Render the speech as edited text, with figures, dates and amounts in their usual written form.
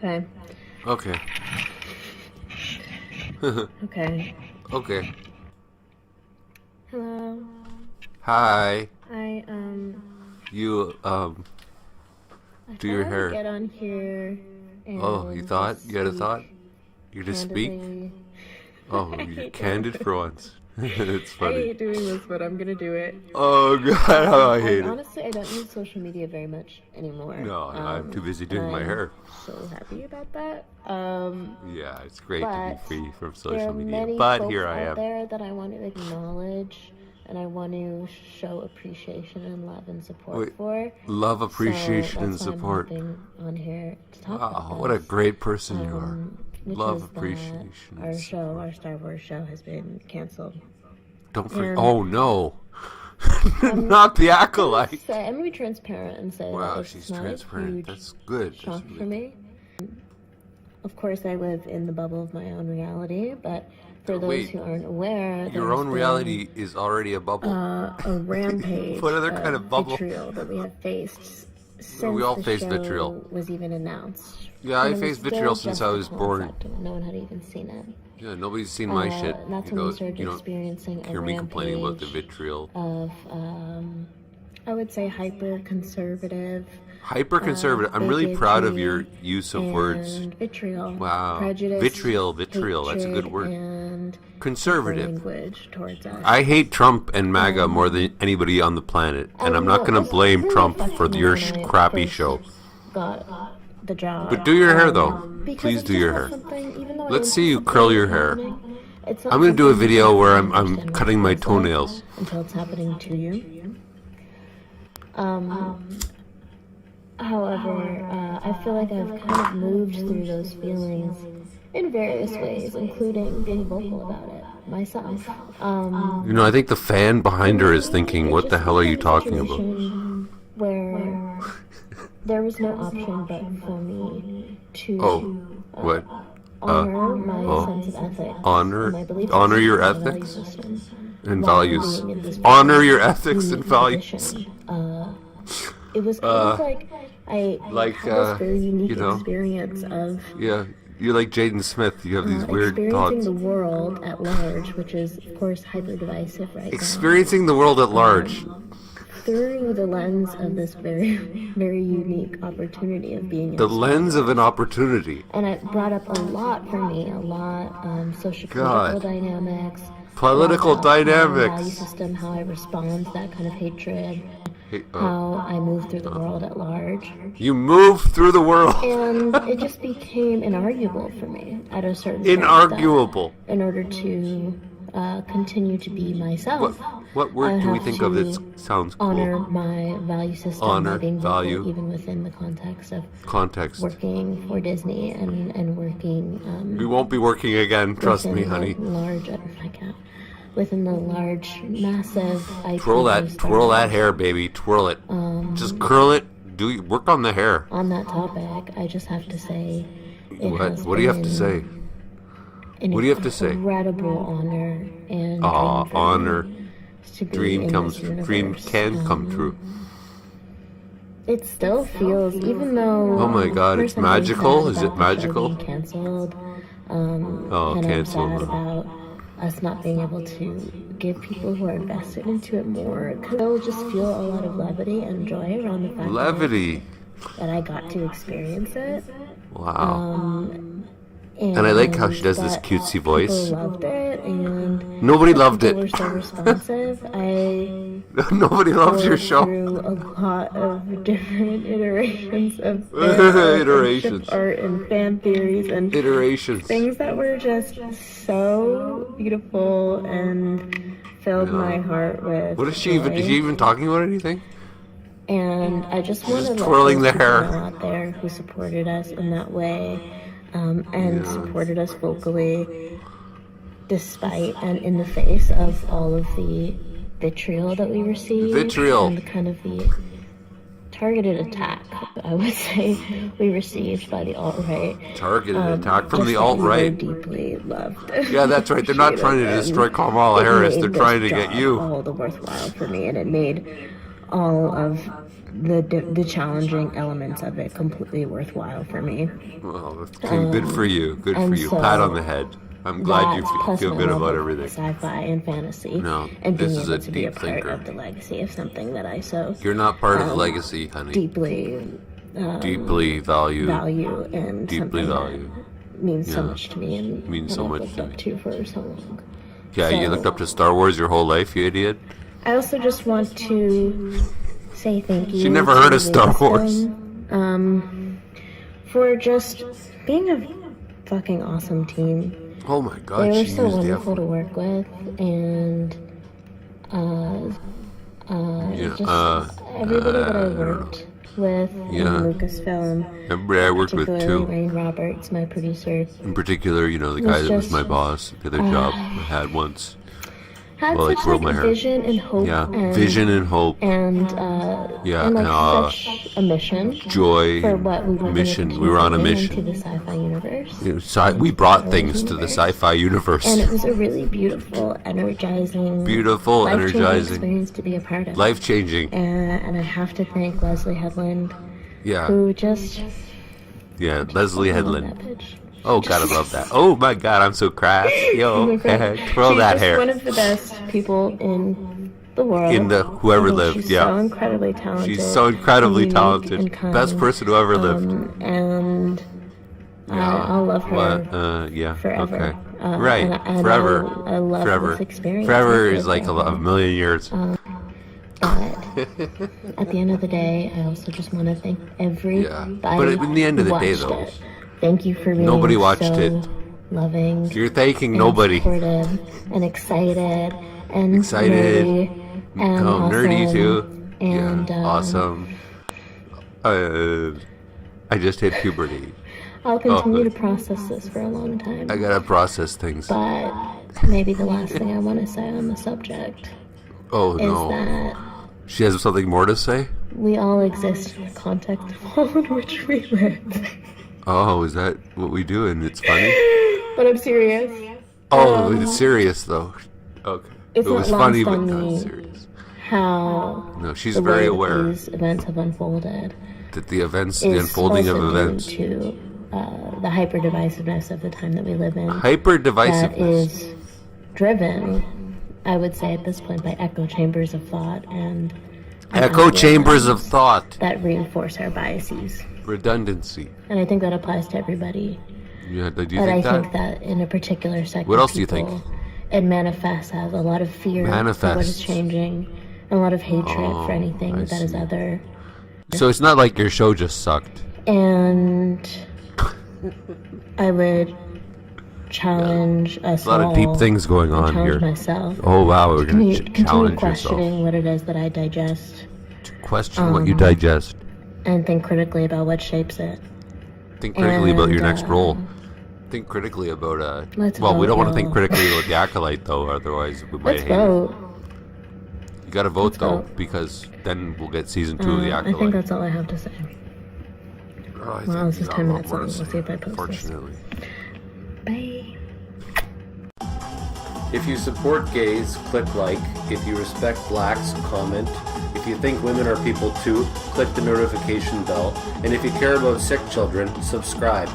Okay. Okay. Okay. Okay. Hello. Hi. I You I do thought your I hair. would get on here and Oh, you thought? just You had a speak thought? You just speak? candidly. Oh, I you're hate doing candid this. for once. It's I funny. hate doing this, but I'm gonna do it. Oh god, how I hate it. Honestly, I don't use social media very much anymore. No, I'm too busy And doing my I'm hair. so happy about that. Yeah, it's great to But be free from there are social media. many But folks here I out am. there that I want to acknowledge and I want to show appreciation and love and support Wait, for. love, So appreciation, and that's why I'm support. hopping on here to talk Wow, about what a this. great person you are. Which Love, is that appreciation, and our show, support. our Star Wars show, has been canceled. Don't forget. And Oh no, not the Acolyte. I'm gonna be transparent and say Wow, that it's she's not transparent. a huge That's good. That's shock really for me. Of course, I live in the bubble of my own reality, but for those Wait, who aren't aware, your there's own been, reality is already a bubble. a rampage What other kind of bubble? vitriol that we have faced since We all the face show vitriol. was even announced. Yeah, I And it was faced still vitriol since just I a was born. concept, and no one had even seen it. Yeah, nobody's seen my shit. That's You when we know, started you don't experiencing a hear me complaining about the rampage vitriol. of, I would say, hyper-conservative, Hyper-conservative. I'm really proud of your use of words. and vitriol, Wow. prejudice, Vitriol. That's a good hatred, word. and Conservative. language towards us. I hate Trump and MAGA more than anybody on the planet, and I'm not going to blame Trump for your crappy show. Got the job. But do your hair though. Because Please it's do just your not hair. something- even though I Let's know see you something curl is your hair. happening, it's not I'm going to do a something video that where I I'm understand cutting my what feels like toenails. until it's happening to you. However, I feel like I've kind of moved through those feelings in various ways, including being vocal about it myself. You know, I think the fan behind her is thinking, what the hell are you talking about? Where there was no option but for me to Oh, what? honor my sense of ethics, honor- my belief honor system, your my value ethics system, and while values. being in this Honor your unique ethics and values. position. It was kind of like I like, had this very unique you know, experience of Yeah, you're like Jaden Smith. You have these weird experiencing thoughts. the world at large, which is, of course, hyper-divisive right Experiencing the world at large. now, through the lens of this very, very unique opportunity of being in The Star lens of Wars. an opportunity. And it brought up a lot for me, a lot social-political God. dynamics, Political a lot about my value dynamics. system, how I respond to that kind of hatred, Hey, how I move through the world at large. you move through the world. And it just became inarguable for me at a certain point Inarguable. that in order to continue to be myself. What word I can we have think of to that sounds honor cool? my value system Honor, by being vocal, value. even within the context of Context. working for Disney and working We won't be working again, trust me, within honey. the large, I can't, within the large, massive IP Twirl of that, Star twirl that Wars. hair, baby. Twirl it. Just curl it. Work on the hair. On that topic, I just have to say, it What? has What do you have to been say? an What do you have to say? incredible honor and Aw, dream for honor. me to be Dream in comes. this Dream universe. can come true. It still feels, even though Oh my God, of it's course I'm really magical? sad Is it about the show magical? being canceled, Oh, and canceled. I'm sad about us not being able to give people who are invested into it more, because I'll just feel a lot of levity and joy around the fact Levity. that I got to experience it. Wow. And I like how she does this that cutesy voice. People loved it, and Nobody loved people it. were so responsive. I Nobody loves your went show. through a lot of different iterations of Iterations. ship art and fan theories and Iterations. things that were just so beautiful and filled my heart with What is she even? Is joy. she even talking about anything? And I just want to let twirling those the people hair. know out there who supported us in that way, and supported us vocally, despite and in the face of all of the vitriol that we received. Vitriol. And kind of the targeted attack, I would say, we received by the alt-right. Targeted attack from Just the that we were alt-right. deeply loved. Yeah, that's right. They're not trying to destroy Kamala Harris. They're trying to get you. All the worthwhile for me, and it made all of the challenging elements of it completely worthwhile for me. Well, good for you. Good for and you. so Pat on the head. I'm glad you plus feel my good love about of everything. Sci-fi and fantasy, No, and being this is able a to be a deep part thinker. of the legacy of something that I so You're not part of the legacy, honey. deeply value and deeply something value. that means so much to me and Means so I've much looked to up me. to for so long. Yeah, you looked up to Star Wars your whole life, you idiot. I also just want to say thank you. She never heard of Star Wars. For just being a fucking awesome team. Oh my god, They were she so used the wonderful to work with, and everybody that I worked with in Lucasfilm, Everybody I worked with particularly too. Rain Roberts, my producer, In particular, the guy that was my boss, the other job I had once. had Well, such like, curled my hair. vision and hope, Yeah, and vision and hope. and such a mission, Joy, for what we were mission. We were on a mission. into the sci-fi universe. We brought things to the sci-fi universe. And it was a really beautiful, energizing, Beautiful, life-changing energizing, experience to be a part of. life-changing. And I have to thank Leslie Headland, Yeah, who just yeah, Leslie on Headland. that pitch. Oh god, I love that. Oh my god, I'm so crass. Yo, twirl She's that just hair. one of the best people in the world. In the whoever I think lived, she's yeah. so incredibly talented. She's so incredibly unique talented. and kind. Best person who ever lived. And I'll love her Yeah. forever. Okay. And Right. Forever. I love Forever. this experience. Forever is like a million years. But at the end of the day, I also just want to thank everybody. But in the end of the day, who watched though, it. Thank you for being nobody watched so it. loving. You're thanking and nobody. supportive and excited and Excited. nerdy and awesome. Nerdy too. And Awesome. I just hit puberty. I'll continue to process this for a long time. I gotta process things. But maybe the last thing I want to say on the subject Oh is no. that She has something more to say? we all exist in the context of all in which we live. Oh, is that what we do and it's funny? But I'm serious. Oh, it's serious though. Okay. It's It not was lost funny, but on not me serious. how No, she's the very way that aware these events have unfolded that the events, the is unfolding of also events, due to the hyper-divisiveness of the time that we live in. hyper That divisiveness. is driven, I would say at this point, by echo chambers of thought and Echo chambers of thought, that reinforce our biases. redundancy. And I think that applies to everybody. Yeah, do you But I think that? think that in a particular sector, What else do you think? It manifests as a lot of fear for what Manifests. is changing, and a lot of hatred for anything I that is see. other. So it's not like your show just sucked. And I would challenge us A lot all. of deep things going on challenge here. myself. Oh wow, we're gonna Continue challenge questioning yourself. what it is that I digest, Question what you digest. and think critically about what shapes it. Think critically about your and, next role. Think critically about Let's well, we vote, don't want to think y'all. critically about the Acolyte though, otherwise we might Let's hate it. vote. You gotta vote though, vote. because then we'll get season 2 of the I think Acolyte. that's all I have to say. Oh, I Wow, think this you is got 10 a lot minutes more long. to We'll say, see if I post this. Fortunately. Bye. If you support gays, click like. If you respect blacks, comment. If you think women are people too, click the notification bell. And if you care about sick children, subscribe.